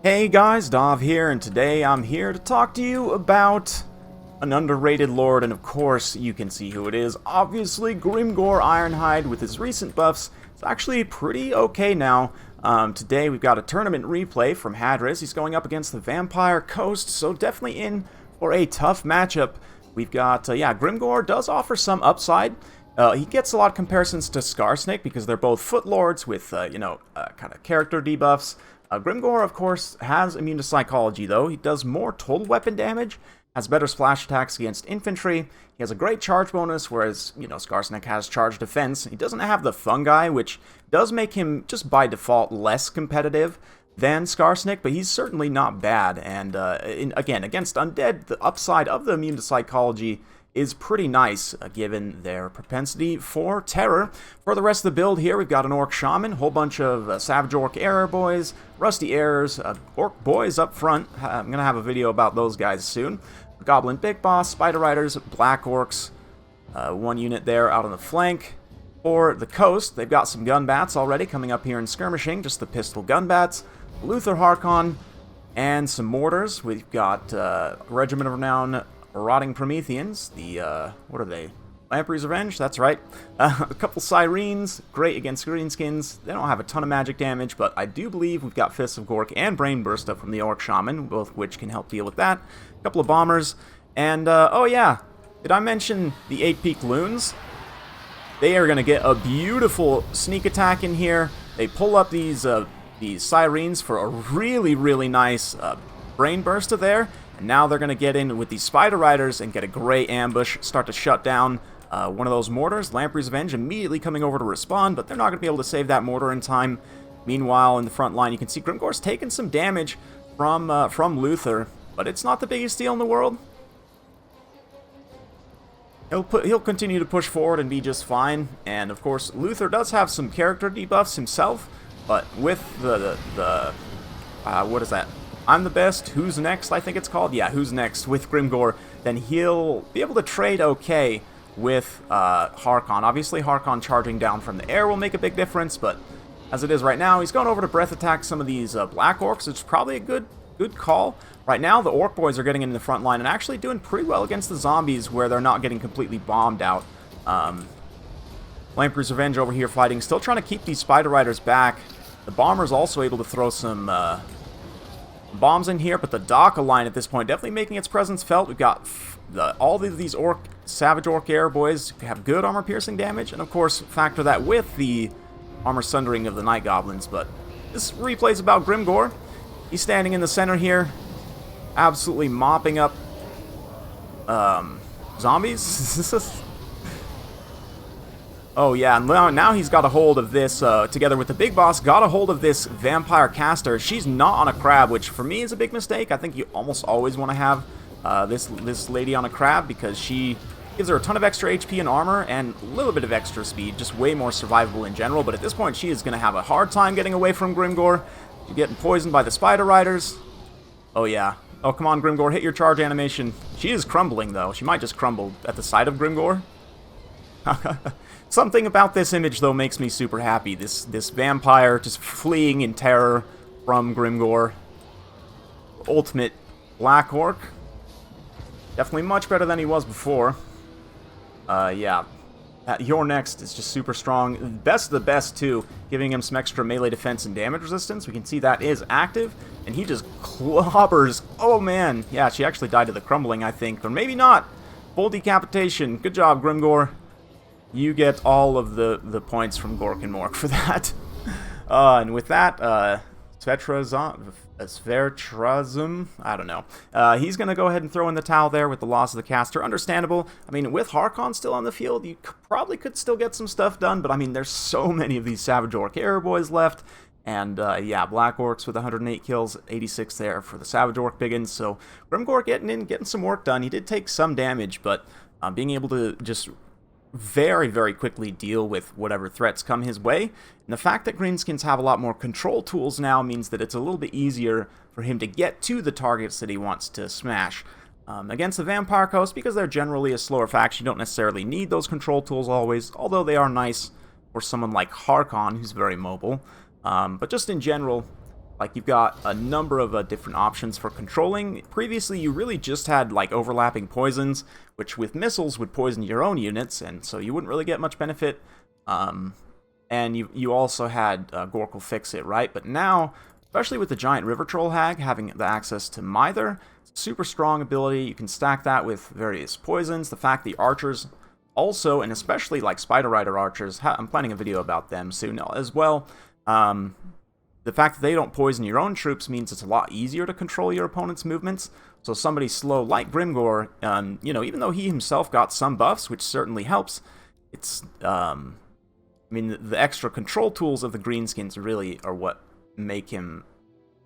Hey guys, Dov here, and today I'm here to talk to you about an underrated lord, and of course you can see who it is. Obviously, Grimgor Ironhide with his recent buffs. It's actually pretty okay now. Today we've got a tournament replay from Hadris. He's going up against the Vampire Coast, so definitely in for a tough matchup. We've got, Grimgor does offer some upside. He gets a lot of comparisons to Scarsnake because they're both footlords with, kind of character debuffs. Grimgor, of course, has immune to psychology, though. He does more total weapon damage, has better splash attacks against infantry. He has a great charge bonus, whereas, Scarsnake has charge defense. He doesn't have the fungi, which does make him, just by default, less competitive than Scarsnake, but he's certainly not bad. And, again, against undead, the upside of the immune to psychology is pretty nice, given their propensity for terror. For the rest of the build here, we've got an Orc Shaman, whole bunch of Savage Orc Error Boys, Rusty Errors, Orc Boys up front. I'm going to have a video about those guys soon. Goblin Big Boss, Spider Riders, Black Orcs, one unit there out on the flank. For the coast, they've got some gun bats already coming up here in skirmishing, just the pistol gun bats, Luther Harkon, and some mortars. We've got Regiment of Renown, Rotting Prometheans, the, what are they? Lamprey's Revenge, that's right. A couple Sirens, great against Greenskins. They don't have a ton of magic damage, but I do believe we've got Fists of Gork and Brain Burst from the Orc Shaman, both of which can help deal with that. A couple of Bombers, and, oh yeah, did I mention the 8-Peak Loons? They are going to get a beautiful sneak attack in here. They pull up these Sirens for a really, really nice Brain Burster there. And now they're going to get in with these Spider Riders and get a great ambush, start to shut down one of those mortars. Lamprey's Revenge immediately coming over to respond, but they're not going to be able to save that mortar in time. Meanwhile, in the front line, you can see Grimgor's taking some damage from Luther, but it's not the biggest deal in the world. He'll continue to push forward and be just fine. And of course, Luther does have some character debuffs himself, but with what is that? I'm the best, who's next, I think it's called? Yeah, who's next with Grimgor, then he'll be able to trade okay with Harkon. Obviously, Harkon charging down from the air will make a big difference, but as it is right now, he's going over to breath attack some of these Black Orcs, which is probably a good call. Right now, the Orc Boys are getting in the front line and actually doing pretty well against the zombies where they're not getting completely bombed out. Lamprey's Revenge over here fighting, still trying to keep these Spider Riders back. The Bomber's also able to throw some bombs in here, but the Daka line at this point definitely making its presence felt. We've got all of these Savage Orc Air Boys have good armor piercing damage, and of course factor that with the armor sundering of the Night Goblins. But this replay is about Grimgor. He's standing in the center here, absolutely mopping up zombies. Oh yeah, and now he's got a hold of this, together with the Big Boss, got a hold of this Vampire Caster. She's not on a crab, which for me is a big mistake. I think you almost always want to have this lady on a crab because she gives her a ton of extra HP and armor and a little bit of extra speed, just way more survivable in general. But at this point, she is going to have a hard time getting away from Grimgor. She's getting poisoned by the Spider Riders. Oh yeah. Oh, come on, Grimgor, hit your charge animation. She is crumbling, though. She might just crumble at the sight of Grimgor. Something about this image, though, makes me super happy. This vampire just fleeing in terror from Grimgor. Ultimate Black Orc. Definitely much better than he was before. Yeah. Your Next is just super strong. Best of the best, too, giving him some extra melee defense and damage resistance. We can see that is active, and he just clobbers. Oh, man. Yeah, she actually died to the crumbling, I think. Or maybe not. Full decapitation. Good job, Grimgor. You get all of the points from Gork and Mork for that. And with that, Svertrazum, I don't know. He's going to go ahead and throw in the towel there with the loss of the caster. Understandable. I mean, with Harkon still on the field, you probably could still get some stuff done, but I mean, there's so many of these Savage Orc Air Boys left. And, yeah, Black Orcs with 108 kills, 86 there for the Savage Orc Biggins. So, Grimgor getting some work done. He did take some damage, but being able to just very, very quickly deal with whatever threats come his way. And the fact that Greenskins have a lot more control tools now means that it's a little bit easier for him to get to the targets that he wants to smash. Against the Vampire Coast, because they're generally a slower faction, you don't necessarily need those control tools always, although they are nice for someone like Harkon, who's very mobile. But just in general, Like, you've got a number of different options for controlling. Previously, you really just had, like, overlapping poisons, which with missiles would poison your own units, and so you wouldn't really get much benefit. And you also had Gork'll Fix It, right? But now, especially with the Giant River Troll Hag having the access to Mither, it's a super strong ability. You can stack that with various poisons. The fact the archers also, and especially like Spider Rider archers, I'm planning a video about them soon as well. The fact that they don't poison your own troops means it's a lot easier to control your opponent's movements. So somebody slow like Grimgor, you know, even though he himself got some buffs, which certainly helps, it's, I mean, the extra control tools of the Greenskins really are what make him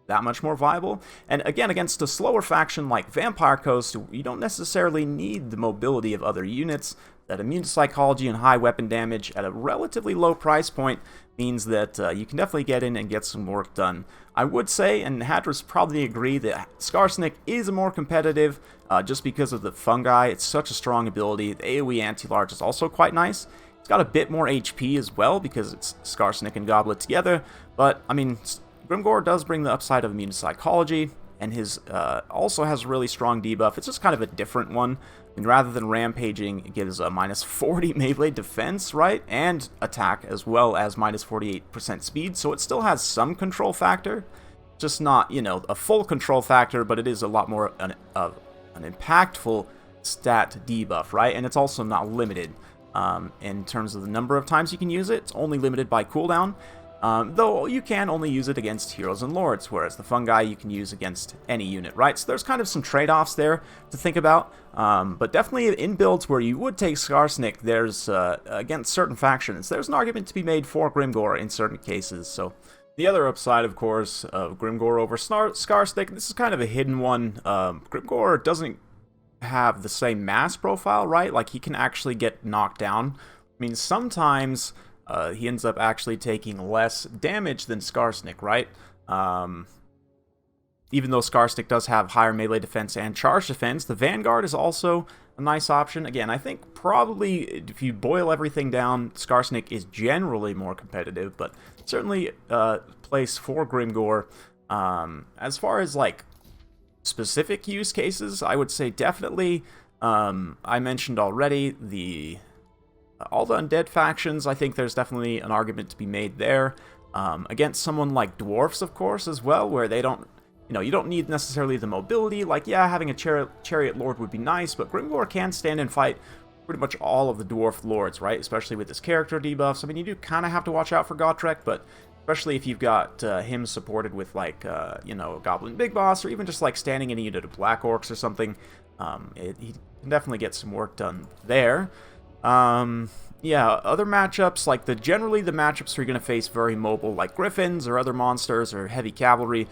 that much more viable. And again, against a slower faction like Vampire Coast, you don't necessarily need the mobility of other units. That immune to psychology and high weapon damage at a relatively low price point means that you can definitely get in and get some work done. I would say, and Hadris probably agree, that Skarsnik is more competitive just because of the fungi. It's such a strong ability. The AoE anti-large is also quite nice. It's got a bit more HP as well because it's Skarsnik and Goblet together. But, I mean, Grimgor does bring the upside of immune to psychology, and his also has a really strong debuff. It's just kind of a different one. And rather than rampaging, it gives a minus 40 melee defense, right? And attack, as well as minus 48% speed. So it still has some control factor. Just not, you know, a full control factor, but it is a lot more an impactful stat debuff, right? And it's also not limited in terms of the number of times you can use it. It's only limited by cooldown. Though you can only use it against heroes and lords, whereas the fungi you can use against any unit, right? So there's kind of some trade-offs there to think about, but definitely in builds where you would take Skarsnik, there's, against certain factions, there's an argument to be made for Grimgor in certain cases. So the other upside, of course, of Grimgor over Skarsnik, this is kind of a hidden one. Grimgor doesn't have the same mass profile, right? Like, he can actually get knocked down. I mean, sometimes he ends up actually taking less damage than Skarsnik, right? Even though Skarsnik does have higher melee defense and charge defense, the Vanguard is also a nice option. Again, I think probably if you boil everything down, Skarsnik is generally more competitive, but certainly place for Grimgor. As far as like specific use cases, I would say definitely, I mentioned already all the undead factions. I think there's definitely an argument to be made there. Against someone like dwarfs, of course, as well, where they don't, you know, you don't need necessarily the mobility. Like, yeah, having a chariot lord would be nice, but Grimgor can stand and fight pretty much all of the dwarf lords, right? Especially with his character debuffs. I mean, you do kind of have to watch out for Gotrek, but especially if you've got him supported with, like, you know, Goblin Big Boss, or even just, like, standing in a unit of Black Orcs or something, he can definitely get some work done there. Yeah, other matchups, like generally the matchups where you're going to face very mobile, like Griffins or other monsters or heavy cavalry,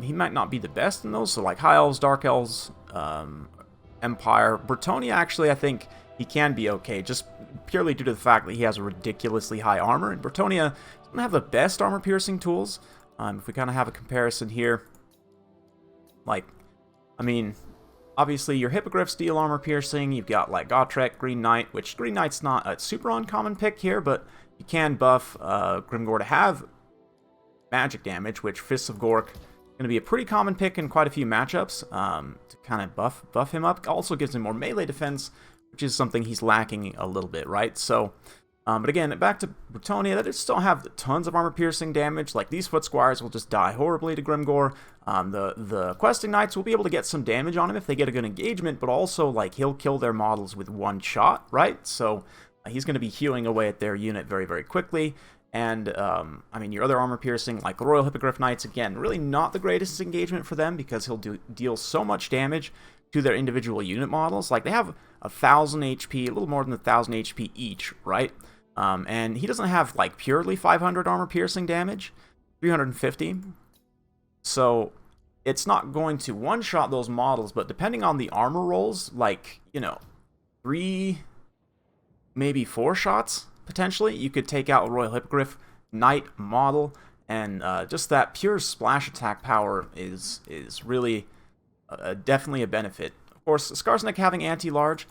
he might not be the best in those, so like High Elves, Dark Elves, Empire. Bretonia, actually, I think he can be okay, just purely due to the fact that he has a ridiculously high armor, and Bretonia doesn't have the best armor-piercing tools. If we kind of have a comparison here, like, I mean, obviously, your Hippogriffs deal armor piercing. You've got, like, Gotrek, Green Knight, which Green Knight's not a super uncommon pick here, but you can buff Grimgor to have magic damage, which Fists of Gork going to be a pretty common pick in quite a few matchups to kind of buff him up. Also gives him more melee defense, which is something he's lacking a little bit, right? So, but again, back to Bretonia, that just don't have tons of armor-piercing damage. Like, these Foot Squires will just die horribly to Grimgor. The Questing Knights will be able to get some damage on him if they get a good engagement, but also, like, he'll kill their models with one shot, right? So, he's going to be hewing away at their unit very, very quickly. And, I mean, your other armor-piercing, like Royal Hippogriff Knights, again, really not the greatest engagement for them because he'll deal so much damage to their individual unit models. Like, they have 1,000 HP, a little more than 1,000 HP each, right? And he doesn't have, like, purely 500 armor-piercing damage, 350. So, it's not going to one-shot those models, but depending on the armor rolls, like, you know, 3, maybe 4 shots, potentially, you could take out a Royal Hippogriff Knight model, and just that pure splash attack power is really definitely a benefit. Of course, Skarsnik having anti-large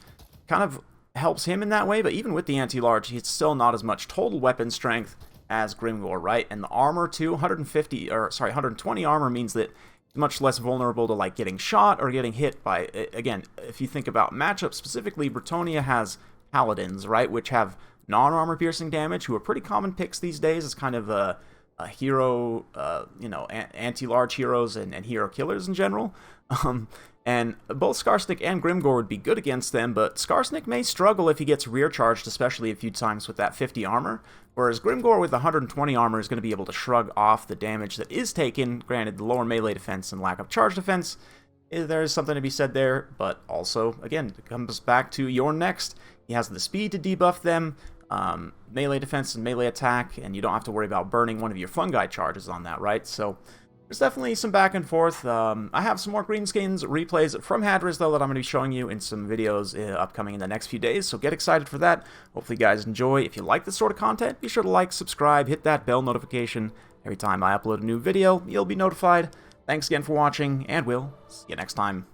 kind of helps him in that way, but even with the anti-large, he's still not as much total weapon strength as Grimgor, right? And the armor too, 120 armor means that he's much less vulnerable to like getting shot or getting hit by, again, if you think about matchups specifically, Bretonnia has paladins, right, which have non-armor piercing damage, who are pretty common picks these days as kind of a hero, you know, anti-large heroes and hero killers in general. And both Skarsnik and Grimgor would be good against them, but Skarsnik may struggle if he gets rear charged, especially a few times with that 50 armor, whereas Grimgor with 120 armor is going to be able to shrug off the damage that is taken. Granted, the lower melee defense and lack of charge defense, there is something to be said there, but also, again, it comes back to your next. He has the speed to debuff them, melee defense and melee attack, and you don't have to worry about burning one of your fungi charges on that, right? So there's definitely some back and forth. I have some more Greenskins replays from Hadris, though, that I'm going to be showing you in some videos upcoming in the next few days, so get excited for that. Hopefully you guys enjoy. If you like this sort of content, be sure to like, subscribe, hit that bell notification. Every time I upload a new video, you'll be notified. Thanks again for watching, and we'll see you next time.